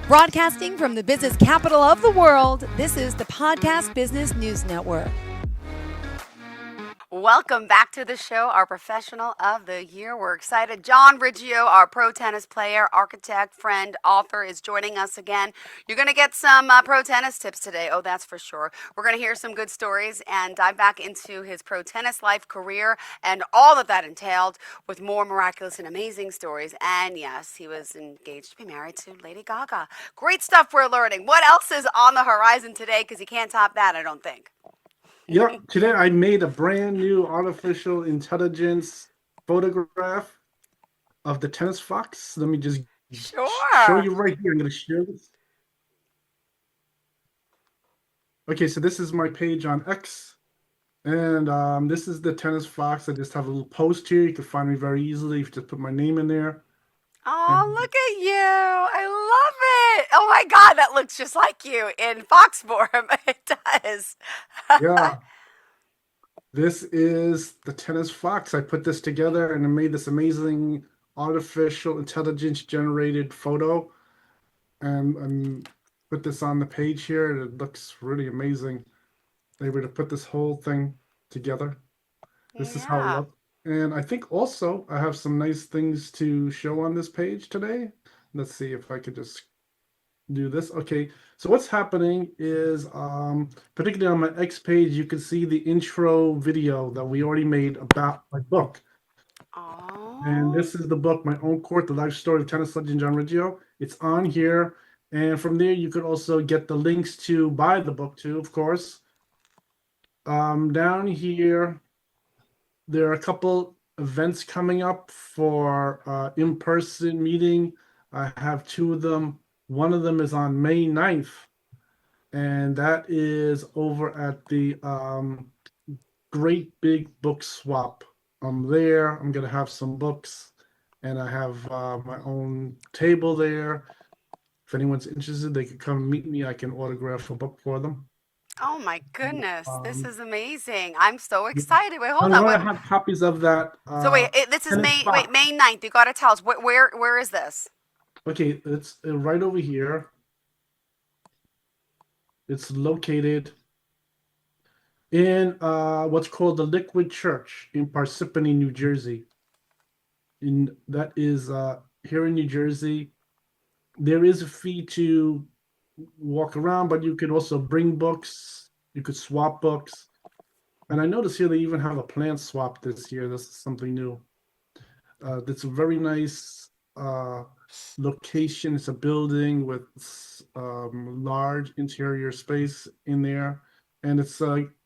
Broadcasting from the business capital of the world, this is the Podcast Business News Network. Welcome back to the show, our professional of the year. We're excited. John Riggio, our pro tennis player, architect, friend, author, is joining us again. You're going to get some pro tennis tips today. Oh, that's for sure. We're going to hear some good stories and dive back into his pro tennis life, career, and all that entailed with more miraculous and amazing stories. And yes, he was engaged to be married to Lady Gaga. Great stuff we're learning. What else is on the horizon today? Because you can't top that, I don't think. Yeah, today I made a brand new artificial intelligence photograph of the tennis fox. Let me just show you right here. I'm going to share this. Okay, so this is my page on X, and this is the tennis fox. I just have a little post here. You can find me very easily if you just put my name in there. Oh, look at you. I love it. Oh my God, that looks just like you in fox form. It does. Yeah. This is the tennis fox. I put this together and I made this amazing artificial intelligence generated photo and put this on the page here. It looks really amazing. They were to put this whole thing together. This is how it looks. And I think also I have some nice things to show on this page today. Let's see if I could just do this. Okay, so what's happening is particularly on my X page, you can see the intro video that we already made about my book. Oh. And this is the book, My Own Court, The Life Story of Tennis Legend John Riggio. It's on here. And from there, you could also get the links to buy the book too, of course. Down here, there are a couple events coming up for in-person meeting. I have two of them. One of them is on May 9th, and that is over at the Great Big Book Swap. I'm there. I'm going to have some books, and I have my own table there. If anyone's interested, they can come meet me. I can autograph a book for them. Oh my goodness, this is amazing. I'm so excited. Wait, hold I'm on. going to have copies of that. So wait, this is May 9th. You got to tell us where is this? Okay, it's right over here. It's located in what's called the Liquid Church in Parsippany, New Jersey. That is here in New Jersey. There is a fee to walk around, but you can also bring books. You could swap books. And I noticed here they even have a plant swap this year. This is something new. It's a very nice location. It's a building with large interior space in there, and it's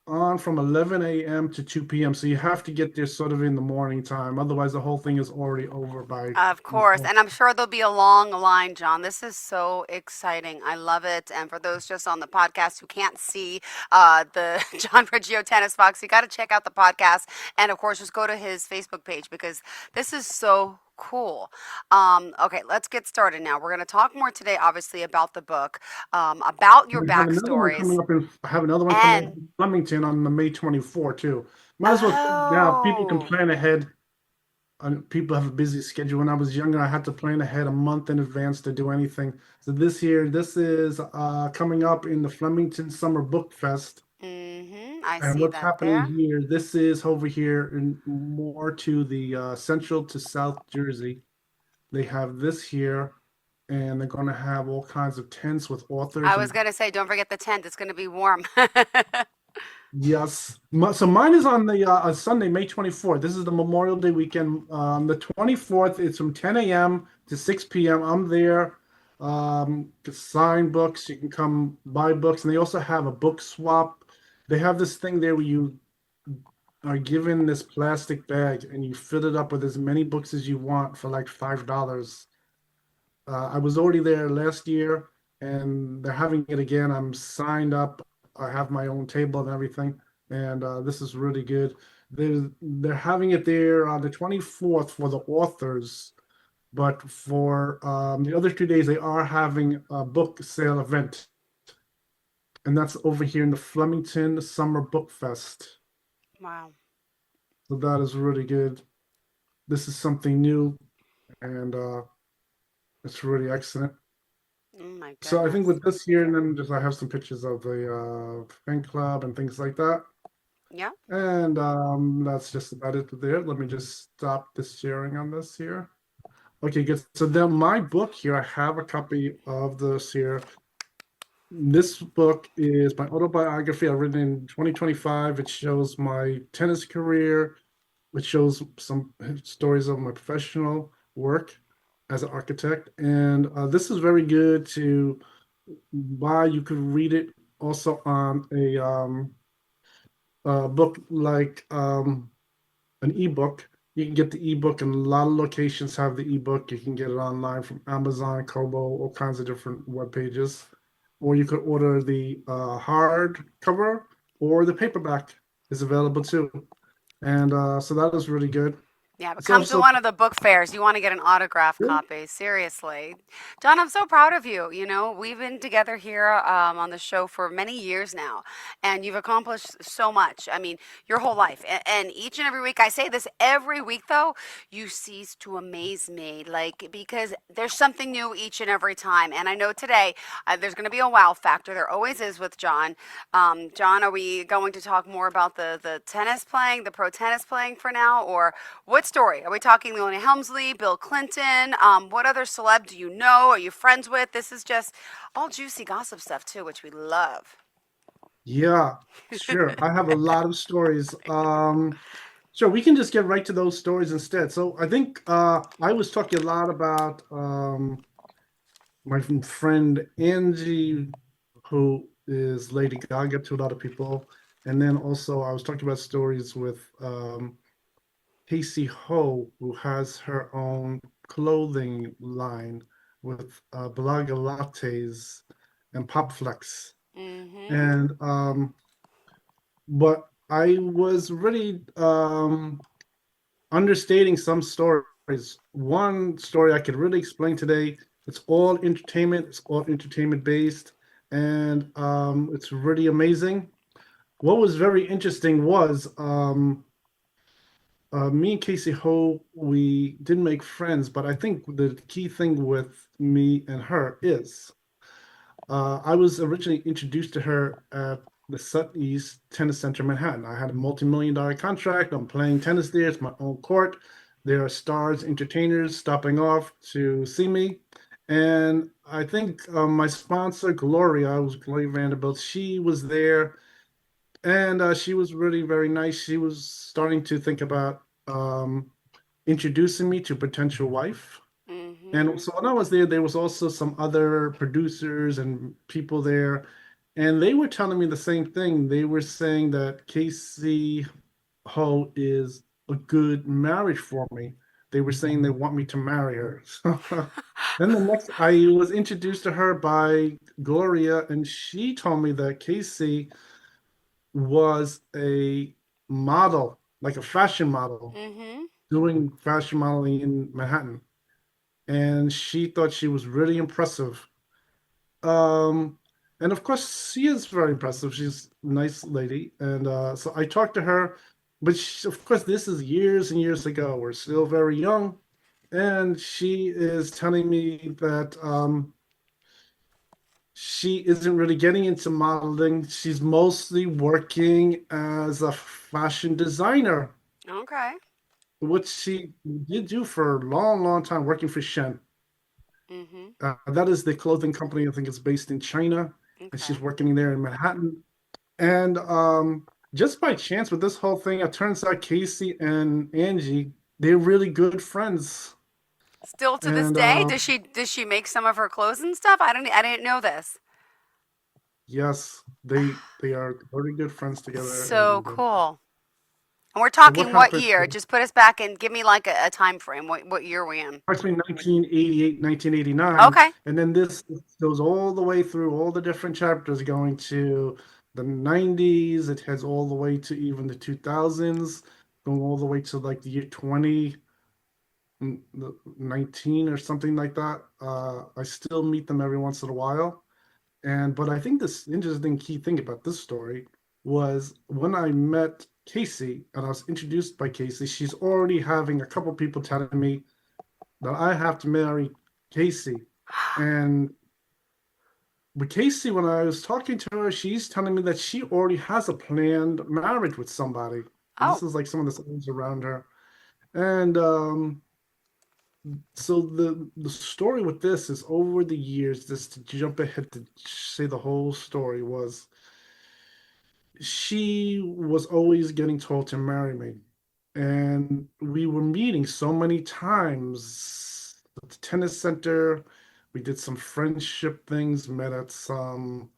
on from 11 a.m. to 2 p.m. So you have to get there sort of in the morning time. Otherwise, the whole thing is already over by. Of course, and I'm sure there'll be a long line, John. This is so exciting. I love it. And for those just on the podcast who can't see the John Riggio Tennis Fox, you got to check out the podcast, and of course, just go to his Facebook page because this is so cool. Okay, let's get started now. We're going to talk more today, obviously, about the book, about your backstories. I have another one coming up in Flemington on the May 24 too. Might as well now. People can plan ahead. People have a busy schedule. When I was younger, I had to plan ahead a month in advance to do anything. So this is coming up in the Flemington Summer Book Fest. I and see what's that happening there. here, this is over here in more to the central to South Jersey. They have this here, and they're going to have all kinds of tents with authors. I was going to say, don't forget the tent. It's going to be warm. Yes. So mine is on the Sunday, May 24th. This is the Memorial Day weekend. The 24th, it's from 10 a.m. to 6 p.m. I'm there to sign books. You can come buy books. And they also have a book swap. They have this thing there where you are given this plastic bag and you fill it up with as many books as you want for like $5. I was already there last year, and they're having it again. I'm signed up. I have my own table and everything, and this is really good. They're having it there on the 24th for the authors, but for the other 2 days they are having a book sale event, and that's over here in the Flemington Summer Book Fest. Wow. So that is really good. This is something new, and it's really excellent. Oh my So I think goodness. with this here, and then just I have some pictures of the fan club and things like that. Yeah. And that's just about it there. Let me just stop the sharing on this here. Okay, good. So then my book here, I have a copy of this here. This book is my autobiography. I written in 2025. It shows my tennis career. It shows some stories of my professional work as an architect. And this is very good to buy. You could read it also on a book like an ebook. You can get the ebook, and a lot of locations have the ebook. You can get it online from Amazon, Kobo, all kinds of different web pages. Or you could order the hard cover, or the paperback is available too. And so that is really good. Yeah, but It's come to also one of the book fairs. You want to get an autograph copy. Seriously. John, I'm so proud of you. You know, we've been together here on the show for many years now, and you've accomplished so much. I mean, your whole life. And each and every week, I say this every week, though, you cease to amaze me. Like, because there's something new each and every time. And I know today there's going to be a wow factor. There always is with John. John, are we going to talk more about the tennis playing, the pro tennis playing for now, or what story? Are we talking Leona Helmsley, Bill Clinton? What other celeb do you know? Are you friends with? This is just all juicy gossip stuff too, which we love. yeah, sure. I have a lot of stories. Sure, we can just get right to those stories instead. So I think I was talking a lot about my friend Angie, who is Lady Gaga to a lot of people. And then also I was talking about stories with Casey Ho, who has her own clothing line with Blaga Lattes and Pop Flex. Mm-hmm. And but I was really understating some stories. One story I could really explain today. It's all entertainment. It's all entertainment based, and it's really amazing. What was very interesting was me and Casey Ho. We didn't make friends, but I think the key thing with me and her is I was originally introduced to her at the Sutton East Tennis Center, Manhattan. I had a multi-million-dollar contract. I'm playing tennis there. It's my own court. There are stars, entertainers stopping off to see me. And I think my sponsor, Gloria, was Gloria Vanderbilt. She was there, and she was really very nice. She was starting to think about introducing me to potential wife. And Mm-hmm. so when I was there, there was also some other producers and people there, and they were telling me the same thing. They were saying that Casey Ho is a good marriage for me. They were saying they want me to marry her. Then the next, I was introduced to her by Gloria, and she told me that Casey was a model, like a fashion model, Mm-hmm. doing fashion modeling in Manhattan, and she thought she was really impressive. Um, and of course, she is very impressive. She's a nice lady, and so I talked to her. But of course, this is years and years ago. We're still very young, and she is telling me that she isn't really getting into modeling. She's mostly working as a fashion designer, Okay. which she did do for a long, long time, working for Shen. Mm-hmm. That is the clothing company. I think it's based in China, and she's Okay. working there in Manhattan. And just by chance with this whole thing, it turns out Casey and Angie, they're really good friends. Still to this And day, does she make some of her clothes and stuff? I didn't know this. yes, they are very good friends together. So And cool. And we're so what talking what happened? year? Just put us back and give me like a time frame. What year are we in? Actually, 1988, 1989, Okay. and then this goes all the way through all the different chapters, going to the 90s. It has all the way to even the 2000s, going all the way to like the year 2019 or something like that. I still meet them every once in a while. And but I think this interesting key thing about this story was when I met Casey and I was introduced by Casey, she's already having a couple people telling me that I have to marry Casey. And But Casey, when I was talking to her, she's telling me that she already has a planned marriage with somebody. And this Oh, is like someone that's always around her. And so the story with this is over the years, just to jump ahead to say the whole story was she was always getting told to marry me. And we were meeting so many times at the tennis center. We did some friendship things, met at some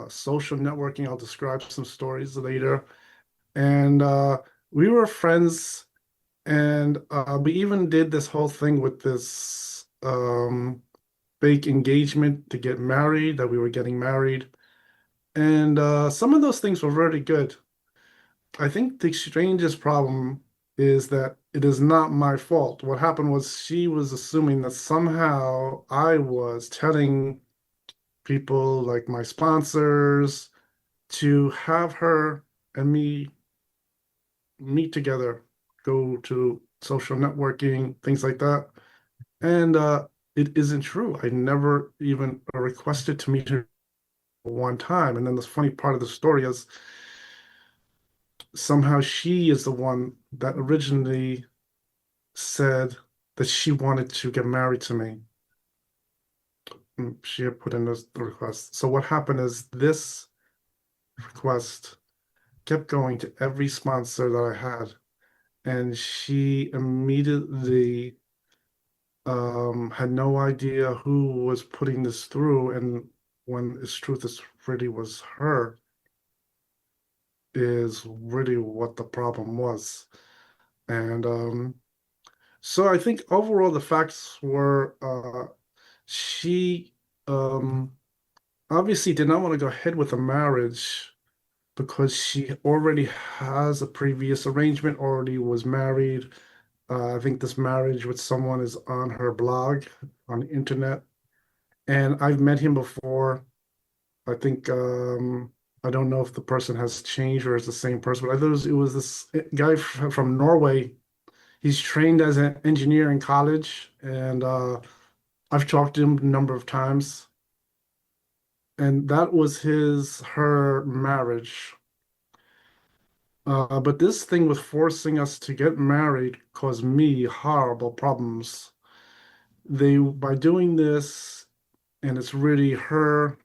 social networking. I'll describe some stories later. And we were friends, and we even did this whole thing with this fake engagement to get married, that we were getting married. And some of those things were really good. I think the strangest problem is that it is not my fault. What happened was she was assuming that somehow I was telling people like my sponsors to have her and me meet together, go to social networking, things like that. And it isn't true. I never even requested to meet her one time. And then the funny part of the story is somehow she is the one that originally said that she wanted to get married to me. She had put in this request. So what happened is this request kept going to every sponsor that I had, and she immediately had no idea who was putting this through, and when it's truth is really was her, is really what the problem was. And so I think overall the facts were she um obviously did not want to go ahead with a marriage because she already has a previous arrangement, already was married. I think this marriage with someone is on her blog on the internet, and I've met him before. I think I don't know if the person has changed or is the same person, but I thought it was this guy from Norway. He's trained as an engineer in college, and I've talked to him a number of times, and that was her marriage. But this thing with forcing us to get married caused me horrible problems. They, by doing this, and it's really her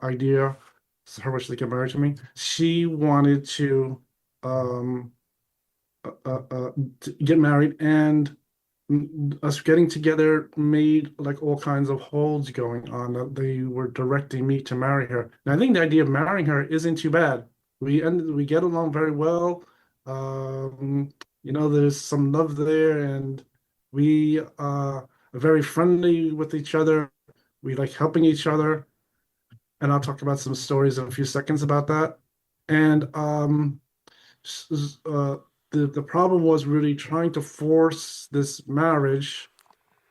idea, it's her wish to get married to me. She wanted uh, uh, uh, to get married, and us getting together made like all kinds of holds going on that they were directing me to marry her. And I think the idea of marrying her isn't too bad. We get along very well. There's some love there, and we are very friendly with each other. We like helping each other, and I'll talk about some stories in a few seconds about that. And s- uh, the problem was really trying to force this marriage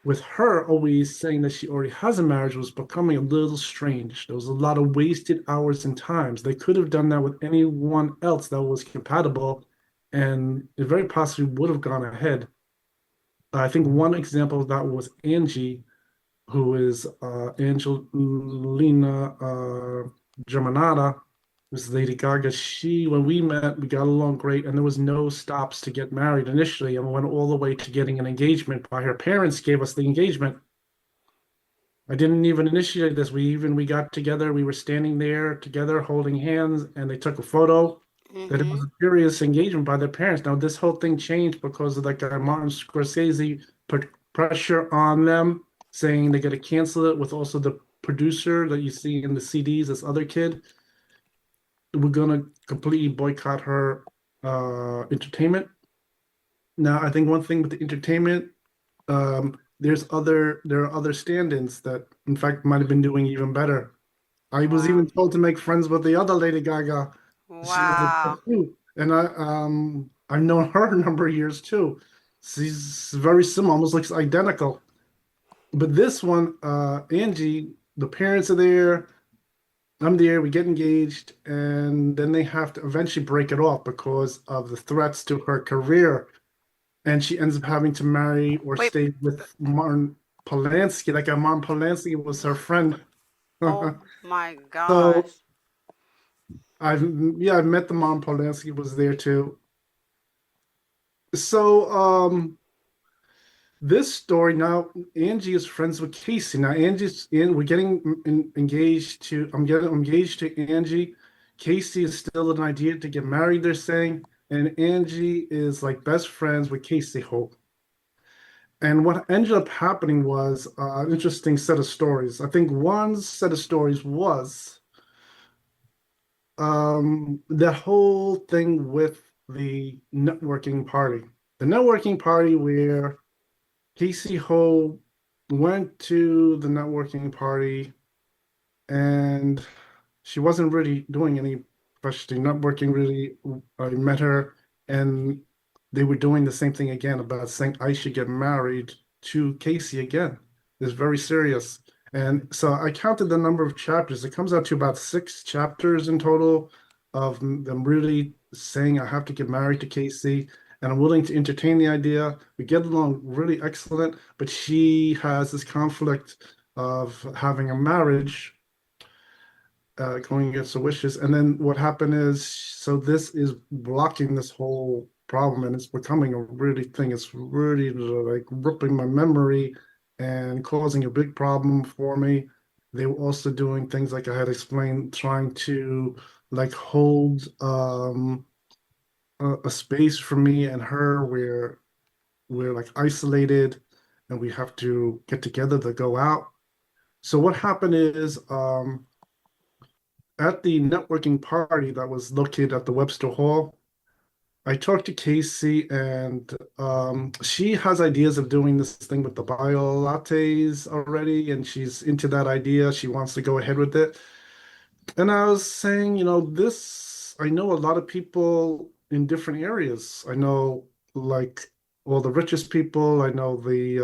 with her always saying that she already has a marriage was becoming a little strange. There was a lot of wasted hours and times. They could have done that with anyone else that was compatible, and it very possibly would have gone ahead. I think one example of that was Angie, who is Angelina Germanata, who's Lady Gaga. When we met, we got along great, and there was no stops to get married initially, and we went all the way to getting an engagement. By her parents gave us the engagement. I didn't even initiate this. We got together. We were standing there together, holding hands, and they took a photo. That it mm-hmm. was a serious engagement by their parents. Now this whole thing changed because of that guy Martin Scorsese put pressure on them, saying they got to cancel it. With also the producer that you see in the CDs, this other kid, we're gonna completely boycott her entertainment. Now I think one thing with the entertainment, there are other stand-ins that in fact might have been doing even better. I was Wow. even told to make friends with the other Lady Gaga. She's a Wow. too, and I've known her a number of years too. She's very similar, almost looks identical. But this one, Angie, the parents are there. I'm there. We get engaged, and then they have to eventually break it off because of the threats to her career, and she ends up having to marry or Wait, stay with Martin. Polanski, like our mom Polanski was her friend. Oh my So gosh. I've yeah, I met the mom Polanski was there too. So this story now, Angie is friends with Casey. Now Angie's in, we're getting engaged to, I'm getting engaged to Angie. Casey is still an idea to get married, they're saying, and Angie is like best friends with Casey Hope. And what ended up happening was an interesting set of stories. I think one set of stories was the whole thing with the networking party. The networking party where Casey Ho went to the networking party and she wasn't really doing any professional networking really. I met her and they were doing the same thing again about saying I should get married to Casey again. It's very serious. And so I counted the number of chapters. It comes out to about 6 chapters in total of them really saying I have to get married to Casey and I'm willing to entertain the idea. We get along really excellent, but she has this conflict of having a marriage going against her wishes. And then what happened is, so this is blocking this whole problem, and it's becoming a really thing. It's really like ripping my memory and causing a big problem for me. They were also doing things like I had explained, trying to like hold a space for me and her where we're like isolated and we have to get together to go out. So what happened is at the networking party that was located at the Webster Hall, I talked to Casey, and she has ideas of doing this thing with the bio lattes already, and she's into that idea. She wants to go ahead with it. And I was saying, I know a lot of people in different areas. I know like all the richest people. I know the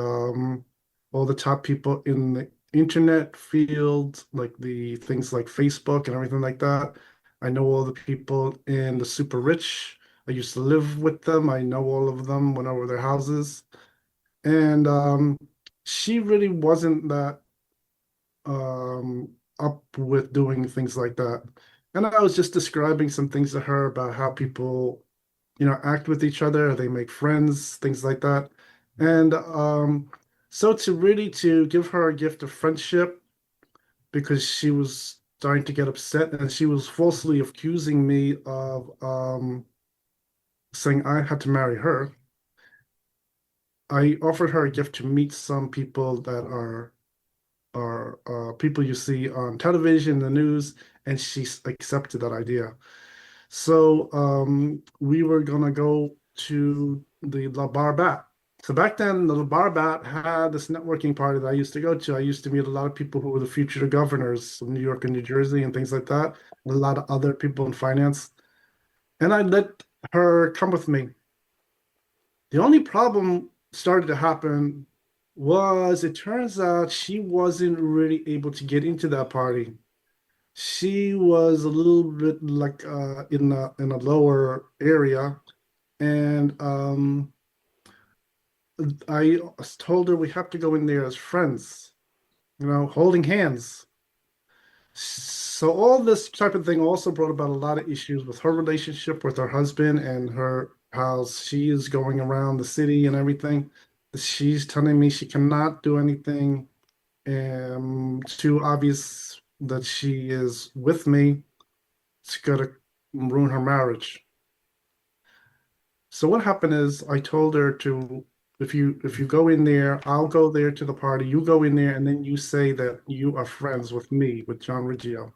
all the top people in the internet field, like the things like Facebook and everything like that. I know all the people in the super rich. I used to live with them. I know all of them, went over their houses. And she really wasn't that up with doing things like that. And I was just describing some things to her about how people, act with each other, they make friends, things like that. And so to give her a gift of friendship because she was starting to get upset and she was falsely accusing me of saying I had to marry her. I offered her a gift to meet some people that are people you see on television, the news, and she accepted that idea. So we were gonna go to the La Bar Bat. So back then, the La Bar Bat had this networking party that I used to go to. I used to meet a lot of people who were the future governors of New York and New Jersey and things like that. A lot of other people in finance. And I let her come with me. The only problem started to happen was it turns out she wasn't really able to get into that party. She was a little bit like in a lower area, and I told her we have to go in there as friends, holding hands. So all this type of thing also brought about a lot of issues with her relationship with her husband and her how she is going around the city and everything. She's telling me she cannot do anything too obvious that she is with me. It's gonna ruin her marriage. So what happened is I told her to if you go in there, I'll go there to the party. You go in there and then you say that you are friends with me, with John Riggio.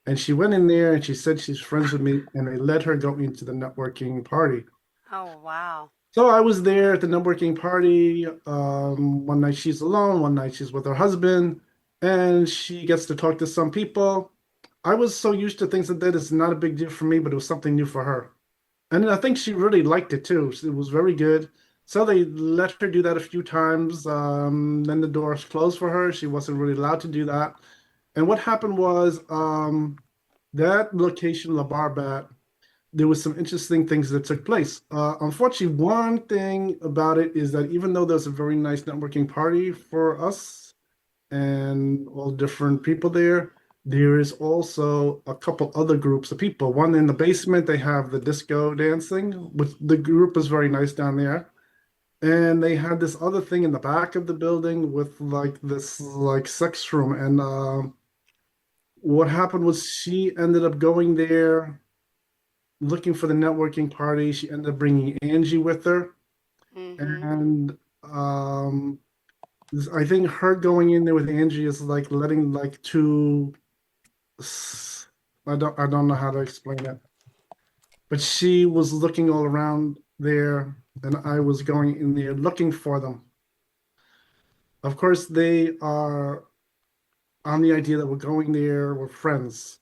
And she went in there and she said she's friends with me, and they let her go into the networking party. Oh wow. So I was there at the networking party. One night she's alone, one night she's with her husband, and she gets to talk to some people. I was so used to things like that, it's not a big deal for me, but it was something new for her. And I think she really liked it too. It was very good. So they let her do that a few times. Then the doors closed for her. She wasn't really allowed to do that. And what happened was that location, La Barbat, there was some interesting things that took place. Unfortunately, one thing about it is that even though there's a very nice networking party for us and all different people there, there is also a couple other groups of people. One in the basement, they have the disco dancing, which the group is very nice down there. And they had this other thing in the back of the building with like this like sex room. And what happened was she ended up going there looking for the networking party. She ended up bringing Angie with her, Mm-hmm. and I think her going in there with Angie is like letting like two. I don't know how to explain it, but she was looking all around there, and I was going in there looking for them. Of course, they are on the idea that we're going there, we're friends.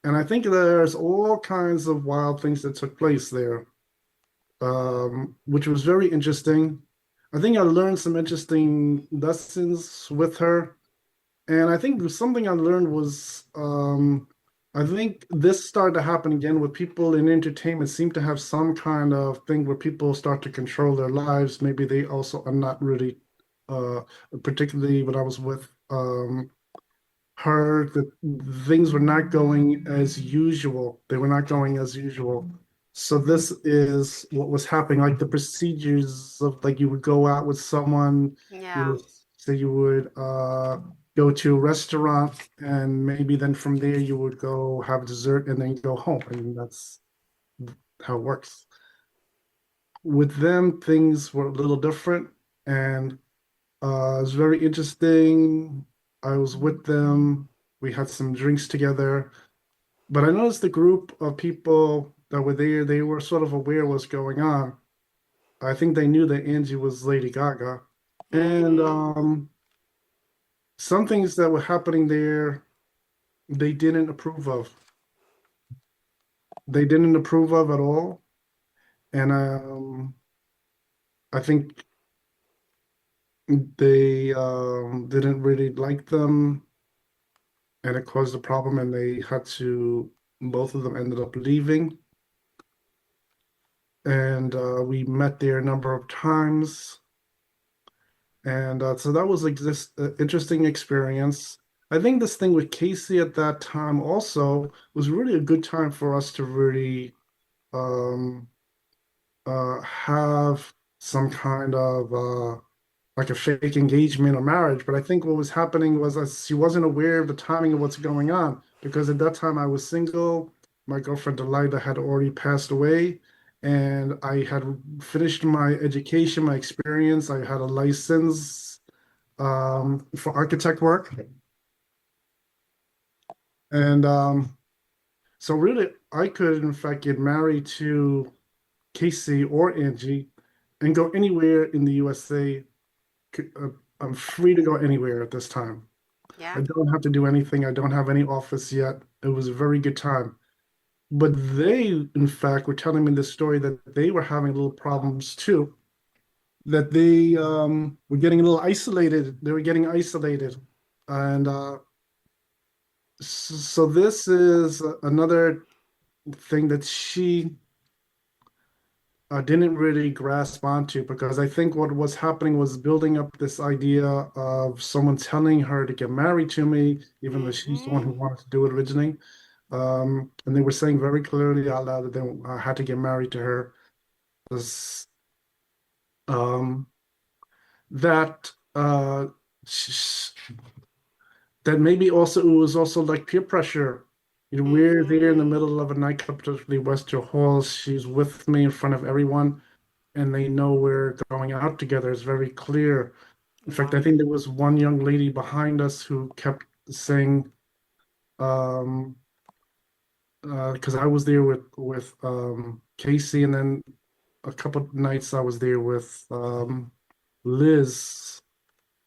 And I think there's all kinds of wild things that took place there, which was very interesting. I think I learned some interesting lessons with her. And I think something I learned was I think this started to happen again with people in entertainment seem to have some kind of thing where people start to control their lives. Maybe they also are not really, uh, particularly when I was with heard that things were not going as usual. They were not going as usual. So this is what was happening, like the procedures of like you would go out with someone, you Yeah. would say you would go to a restaurant and maybe then from there you would go have dessert and then go home. I mean that's how it works. With them, things were a little different and it was very interesting. I was with them. We had some drinks together. But I noticed the group of people that were there, they were sort of aware what's going on. I think they knew that Angie was Lady Gaga. And Mm-hmm. some things that were happening there, they didn't approve of. They didn't approve of at all. And I think they didn't really like them. And it caused a problem. And they had to, both of them ended up leaving. And we met there a number of times. And so that was like this interesting experience. I think this thing with Casey at that time also was really a good time for us to really um, have some kind of like a fake engagement or marriage. But I think what was happening was she wasn't aware of the timing of what's going on because at that time I was single. My girlfriend Delilah had already passed away, and I had finished my education, my experience. I had a license for architect work, and so really I could in fact get married to Casey or Angie and go anywhere in the USA. uh, I'm free to go anywhere at this time. I Yeah. don't have to do anything. I don't have any office yet. It was a very good time. But they, in fact, were telling me this story that they were having little problems too, that they were getting a little isolated. They were getting isolated. And so this is another thing that she didn't really grasp onto because I think what was happening was building up this idea of someone telling her to get married to me, even though she's the one Mm-hmm. who wanted to do it originally. And they were saying very clearly out loud that they had to get married to her. This, um, that sh- that maybe also it was also like peer pressure. You know, we're there in the Mm-hmm. middle of a nightclub, particularly Western Halls. She's with me in front of everyone, and they know we're going out together. It's very clear. In fact, Yeah. I think there was one young lady behind us who kept saying, um, because I was there with Casey, and then a couple of nights I was there with Liz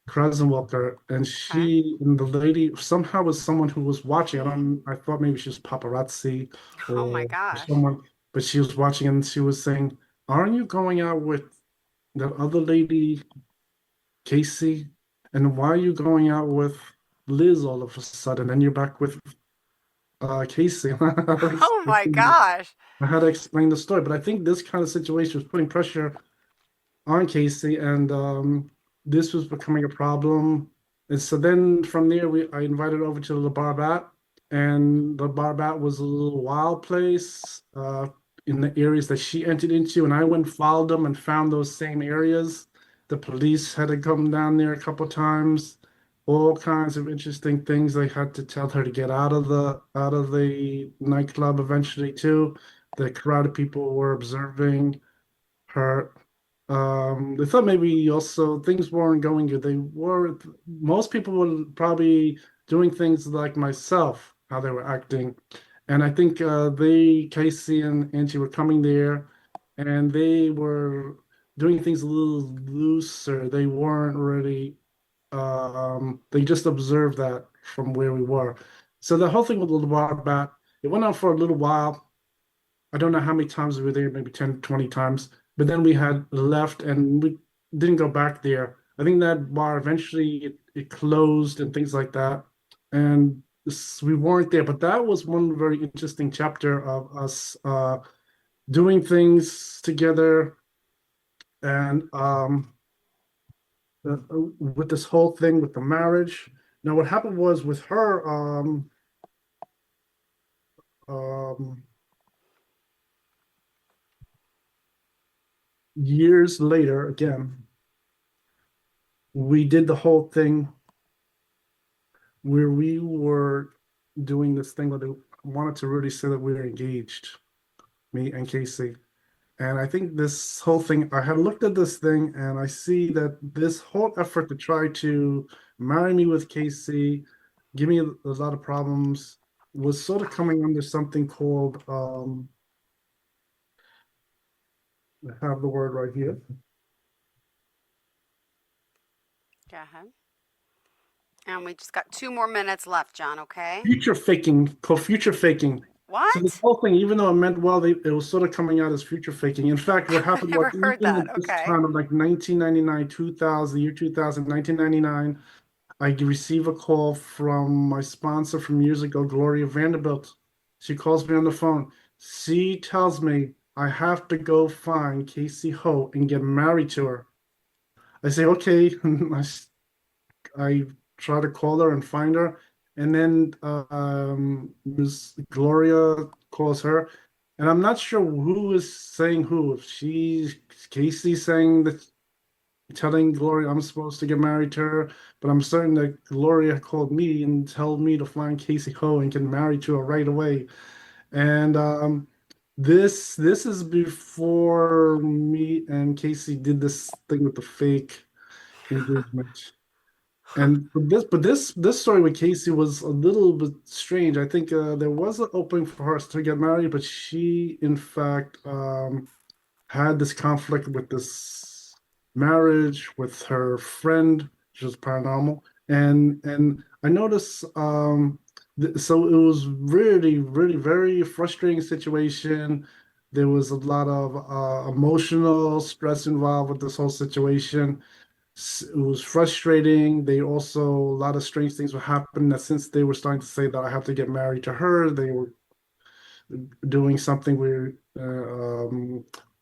Krasenwalker, and Okay. she and the lady somehow was someone who was watching. I thought maybe she was paparazzi Oh my or gosh. someone, but she was watching and she was saying, "Aren't you going out with that other lady, Casey? And why are you going out with Liz all of a sudden? And you're back with Casey. Oh my gosh. I had to explain the story, but I think this kind of situation was putting pressure on Casey, and this was becoming a problem. And so then from there, I invited over to the Barbat, and the Barbat was a little wild place in the areas that she entered into, and I went and followed them and found those same areas. The police had to come down there a couple times. All kinds of interesting things. They had to tell her to get out of the nightclub eventually too. The crowd of people were observing her. They thought maybe also things weren't going good. They were, most people were probably doing things like myself, how they were acting. And I think Casey and Angie were coming there and they were doing things a little looser. They weren't really, they just observed that from where we were. So the whole thing with the bar bat, it went on for a little while. I don't know how many times we were there, maybe 10, 20 times. But then we had left and we didn't go back there. I think that bar eventually it closed and things like that. And we weren't there. But that was one very interesting chapter of us doing things together and with this whole thing with the marriage. Now, what happened was with her, um, years later, again, we did the whole thing where we were doing this thing where they wanted to really say that we were engaged, me and Casey. And I think this whole thing, I had looked at this thing and I see that this whole effort to try to marry me with Casey, give me a lot of problems, was sort of coming under something called, I have the word right here. Go ahead. And we just got 2 more minutes left, John, okay? Future faking, called future faking. So the What? whole thing, even though it meant well, it was sort of coming out as future faking. In fact, what I've happened was never heard even that. at this Okay. time of like 1999, 2000, the year 2000, 1999, I receive a call from my sponsor from years ago, Gloria Vanderbilt. She calls me on the phone. She tells me I have to go find Casey Ho and get married to her. I say, okay. I try to call her and find her, and then Miss Gloria calls her, and I'm not sure who is saying who. If she's Casey saying that, telling Gloria I'm supposed to get married to her, but I'm certain that Gloria called me and told me to find Casey Ho and get married to her right away. And this is before me and Casey did this thing with the fake engagement. And but this story with Casey was a little bit strange. I think there was an opening for us to get married, but she, in fact, had this conflict with this marriage with her friend, which was paranormal. And I noticed, so it was really, really very frustrating situation. There was a lot of emotional stress involved with this whole situation. It was frustrating. They also, a lot of strange things were happening that since they were starting to say that I have to get married to her, they were doing something where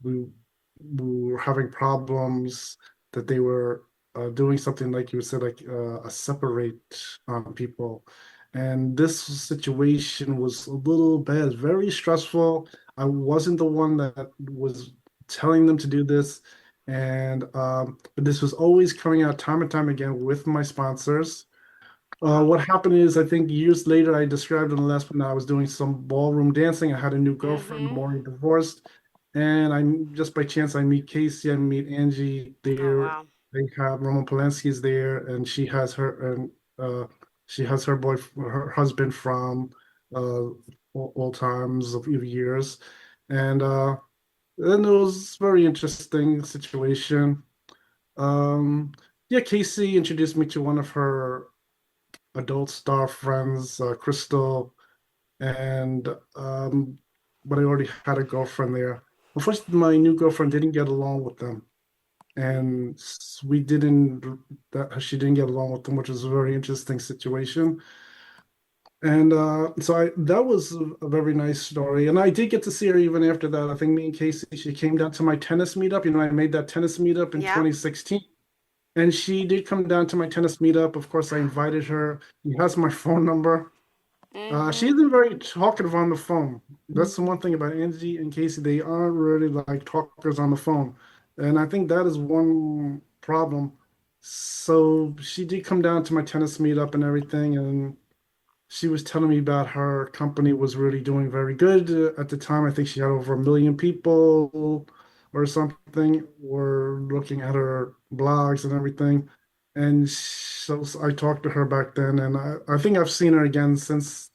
we, we were having problems that they were doing something like you said, like a separate people. And this situation was a little bad, very stressful. I wasn't the one that was telling them to do this. And but this was always coming out time and time again with my sponsors. What happened is, I think years later, I described in the last one that I was doing some ballroom dancing. I had a new girlfriend, I'm Mm-hmm. already divorced, and I just by chance I meet Casey, I meet Angie Oh, there. wow. They have Roman Polanski's there, and she has her her husband from old times of years, and then it was a very interesting situation. Um, yeah, Casey introduced me to one of her adult star friends, Crystal, and but I already had a girlfriend there. Unfortunately, my new girlfriend didn't get along with them, and we didn't. That she didn't get along with them, which was a very interesting situation. And that was a very nice story. And I did get to see her even after that. I think me and Casey, she came down to my tennis meetup. I made that tennis meetup in Yeah. 2016. And she did come down to my tennis meetup. Of course, I invited her. She has my phone number. She Mm-hmm. isn't very talkative on the phone. That's the one thing about Angie and Casey. They aren't really like talkers on the phone. And I think that is one problem. So she did come down to my tennis meetup and everything. And she was telling me about her company was really doing very good at the time. I think she had over 1 million people or something were looking at her blogs and everything. And so I talked to her back then, and I think I've seen her again since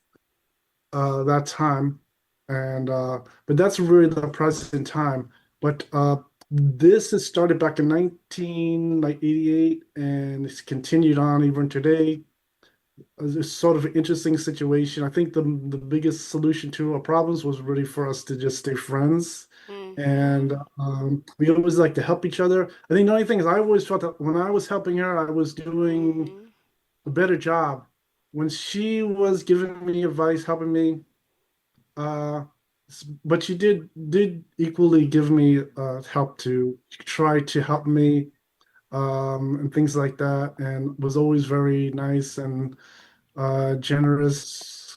that time. And but that's really the present time. But this has started back in 1988, and it's continued on even today. It's sort of an interesting situation. I think the biggest solution to our problems was really for us to just stay friends, Mm-hmm. and we always like to help each other. I think the only thing is I always felt that when I was helping her, I was doing Mm-hmm. a better job. When she was giving me advice, helping me, uh, but she did equally give me help to try to help me and things like that, and was always very nice and generous,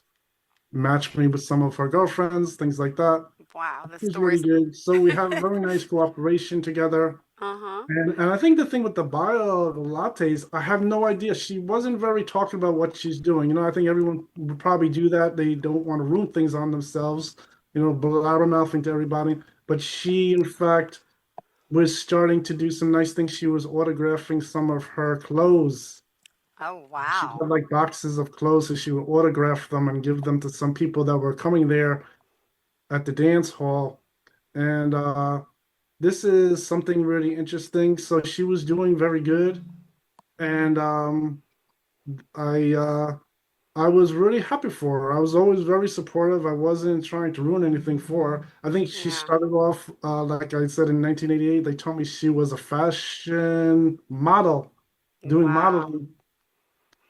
matched me with some of her girlfriends, things like that. Wow, the It was really stories. good. So we have very nice cooperation together. Uh-huh. And I think the thing with the bio lattes, I have no idea. She wasn't very talking about what she's doing. I think everyone would probably do that. They don't want to ruin things on themselves, blabbermouthing to everybody. But she, in fact, was starting to do some nice things. She was autographing some of her clothes. Oh, She wow. had like boxes of clothes, so she would autograph them and give them to some people that were coming there at the dance hall. And this is something really interesting. So she was doing very good, and I uh, I was really happy for her. I was always very supportive. I wasn't trying to ruin anything for her. I think she Yeah. started off, like I said, in 1988. They told me she was a fashion model, doing Wow. modeling,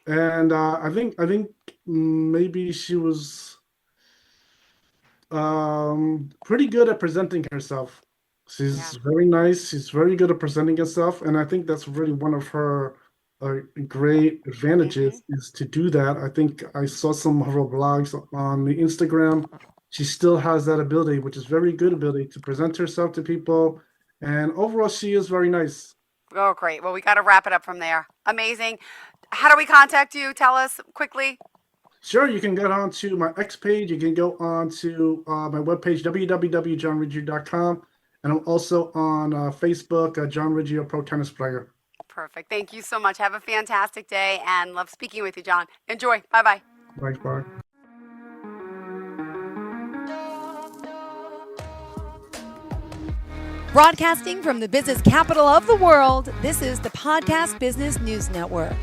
and I think maybe she was pretty good at presenting herself. Yeah. She's very nice. She's very good at presenting herself, and I think that's really one of her great Mm-hmm. advantages is to do that. I think I saw some of her blogs on the Instagram. She still has that ability, which is very good ability to present herself to people, and overall, she is very nice. Oh, great. Well, we got to wrap it up from there. Amazing. How do we contact you? Tell us quickly. Sure, you can go on to my X page. You can go on to my webpage, www.johnriggio.com. And I'm also on Facebook, John Riggio Pro Tennis Player. Perfect. Thank you so much. Have a fantastic day and love speaking with you, John. Enjoy. Bye bye. Thanks, bye. Broadcasting from the business capital of the world, this is the Podcast Business News Network.